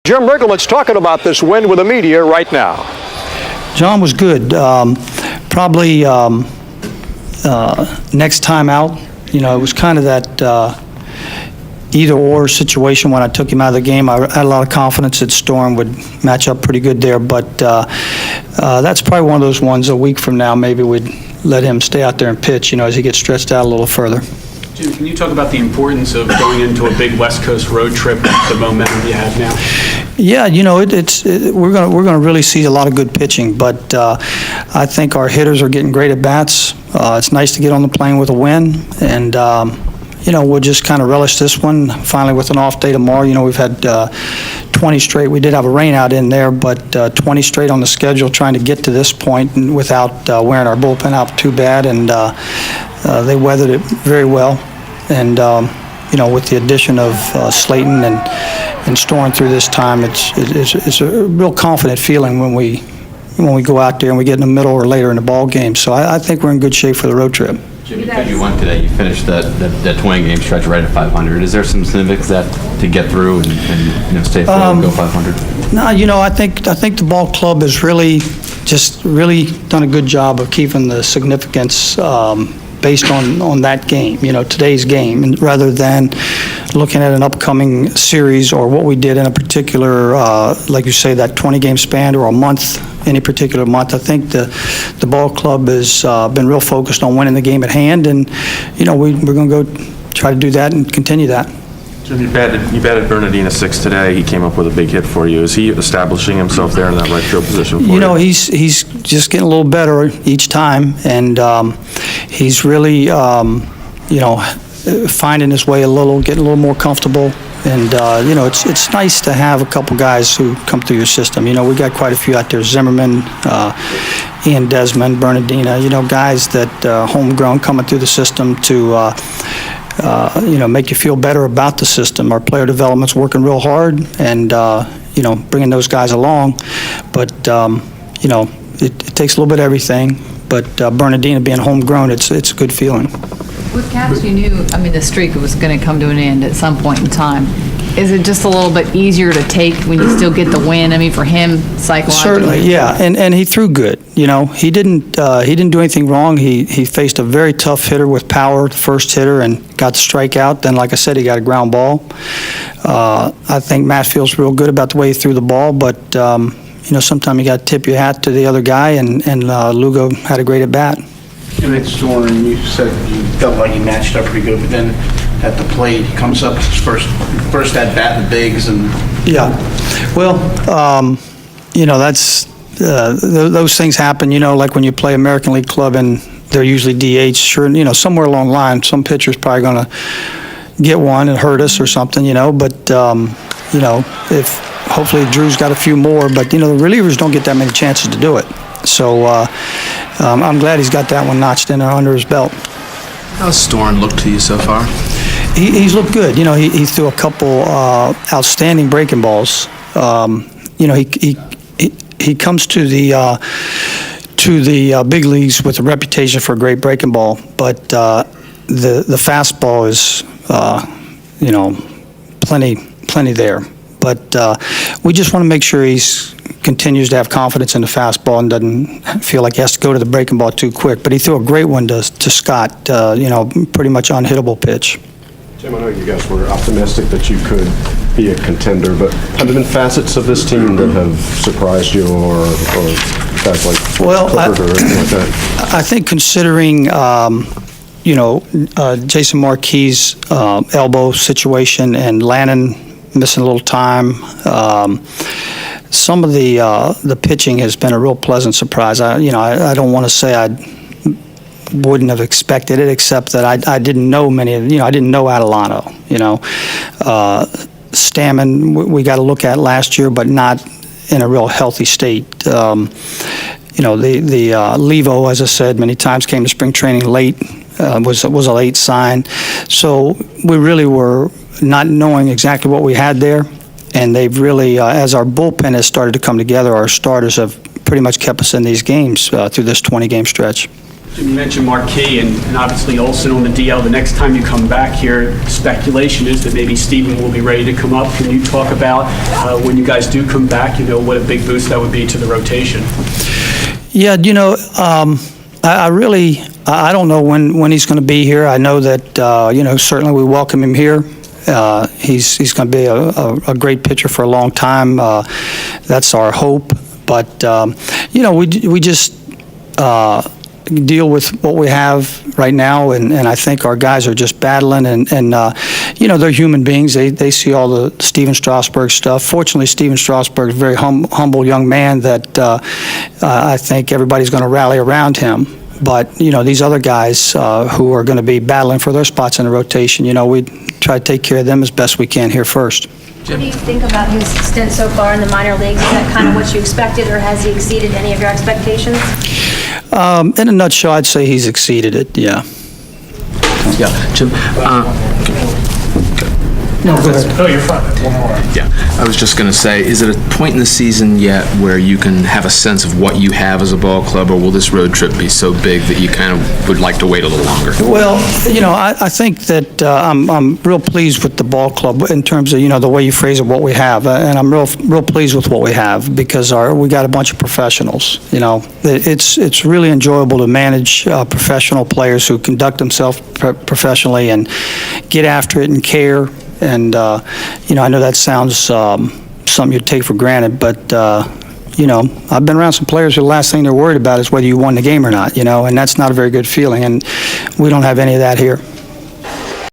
Jim Riggleman's talking about this win with the media right now. John was good. Probably next time out, it was kind of that either-or situation when I took him out of the game. I had a lot of confidence that Storm would match up pretty good there, but that's probably one of those ones a week from now maybe we'd let him stay out there and pitch, as he gets stretched out a little further. Jim, can you talk about the importance of going into a big West Coast road trip with the momentum you have now? Yeah, we're gonna really see a lot of good pitching, but I think our hitters are getting great at bats. It's nice to get on the plane with a win, and we'll just kind of relish this one. Finally, with an off day tomorrow, we've had 20 straight. We did have a rain out in there, but 20 straight on the schedule, trying to get to this point and without wearing our bullpen out too bad, and they weathered it very well. And with the addition of Slayton and Storm through this time, it's a real confident feeling when we go out there and we get in the middle or later in the ball game. So I think we're in good shape for the road trip. Jim, because you won today, you finished that 20-game stretch right at 500. Is there some significance that to get through and stay forward and go 500? No, I think the ball club has really done a good job of keeping the significance based on that game, today's game, and rather than looking at an upcoming series or what we did in a particular, like you say, that 20-game span or a month, any particular month. I think the ball club has been real focused on winning the game at hand, and we're going to go try to do that and continue that. Jim, you batted Bernardina 6 today. He came up with a big hit for you. Is he establishing himself there in that right field position for you? He's just getting a little better each time, and he's really, finding his way a little, getting a little more comfortable. And, it's nice to have a couple guys who come through your system. We got quite a few out there, Zimmerman, Ian Desmond, Bernardina, guys that homegrown coming through the system to, make you feel better about the system. Our player development's working real hard, and, bringing those guys along. But, it takes a little bit of everything. But Bernardina being homegrown, it's a good feeling. With Caps, you knew, the streak was going to come to an end at some point in time. Is it just a little bit easier to take when you still get the win? For him, psychologically. Certainly, yeah, and he threw good. He didn't do anything wrong. He faced a very tough hitter with power, the first hitter, and got the strikeout. Then, like I said, he got a ground ball. I think Matt feels real good about the way he threw the ball, but sometimes you got to tip your hat to the other guy, and Lugo had a great at bat. And it's Storm, you said you felt like he matched up pretty good, but then at the plate, he comes up his first at bat in the bigs, and yeah, well, that's those things happen. Like when you play American League Club and they're usually DH. Sure, somewhere along the line, some pitcher's probably going to get one and hurt us or something. But if hopefully Drew's got a few more, but the relievers don't get that many chances to do it. So I'm glad he's got that one notched in under his belt. How's Storm looked to you so far? He's looked good. He threw a couple outstanding breaking balls. He comes to the big leagues with a reputation for a great breaking ball, but the fastball is plenty there. But we just want to make sure he's continues to have confidence in the fastball and doesn't feel like he has to go to the breaking ball too quick. But he threw a great one to Scott, pretty much unhittable pitch. Jim, I know you guys were optimistic that you could be a contender, but have there been facets of this team that have surprised you or guys like Clifford or anything like that? I think considering, Jason Marquis' elbow situation and Lannon missing a little time, some of the pitching has been a real pleasant surprise. I don't want to say I wouldn't have expected it, except that I didn't know many of, I didn't know Adelano, Stammen we got to look at last year, but not in a real healthy state. The Levo, as I said many times, came to spring training late, was a late sign. So we really were not knowing exactly what we had there. And they've really, as our bullpen has started to come together, our starters have pretty much kept us in these games through this 20-game stretch. You mentioned Marquis and obviously Olsen on the DL. The next time you come back here, speculation is that maybe Steven will be ready to come up. Can you talk about when you guys do come back, what a big boost that would be to the rotation? Yeah, I don't know when he's going to be here. I know that, certainly we welcome him here. He's going to be a great pitcher for a long time. That's our hope. But, we just deal with what we have right now, and I think our guys are just battling, and they're human beings. They see all the Steven Strasburg stuff. Fortunately, Steven Strasburg is a very humble young man that I think everybody's going to rally around him. But, these other guys who are going to be battling for their spots in the rotation, we try to take care of them as best we can here first. What do you think about his stint so far in the minor leagues? Is that kind of what you expected, or has he exceeded any of your expectations? In a nutshell, I'd say he's exceeded it, yeah. Yeah, Jim, No, go ahead. Oh, you're fine. One more. yeah, I was just going to say, is it a point in the season yet where you can have a sense of what you have as a ball club, or will this road trip be so big that you kind of would like to wait a little longer? Well, I think that I'm real pleased with the ball club in terms of, the way you phrase it, what we have. And I'm real pleased with what we have because we got a bunch of professionals. It's really enjoyable to manage professional players who conduct themselves professionally and get after it and care. And, I know that sounds something you'd take for granted, but, I've been around some players who the last thing they're worried about is whether you won the game or not, and that's not a very good feeling, and we don't have any of that here.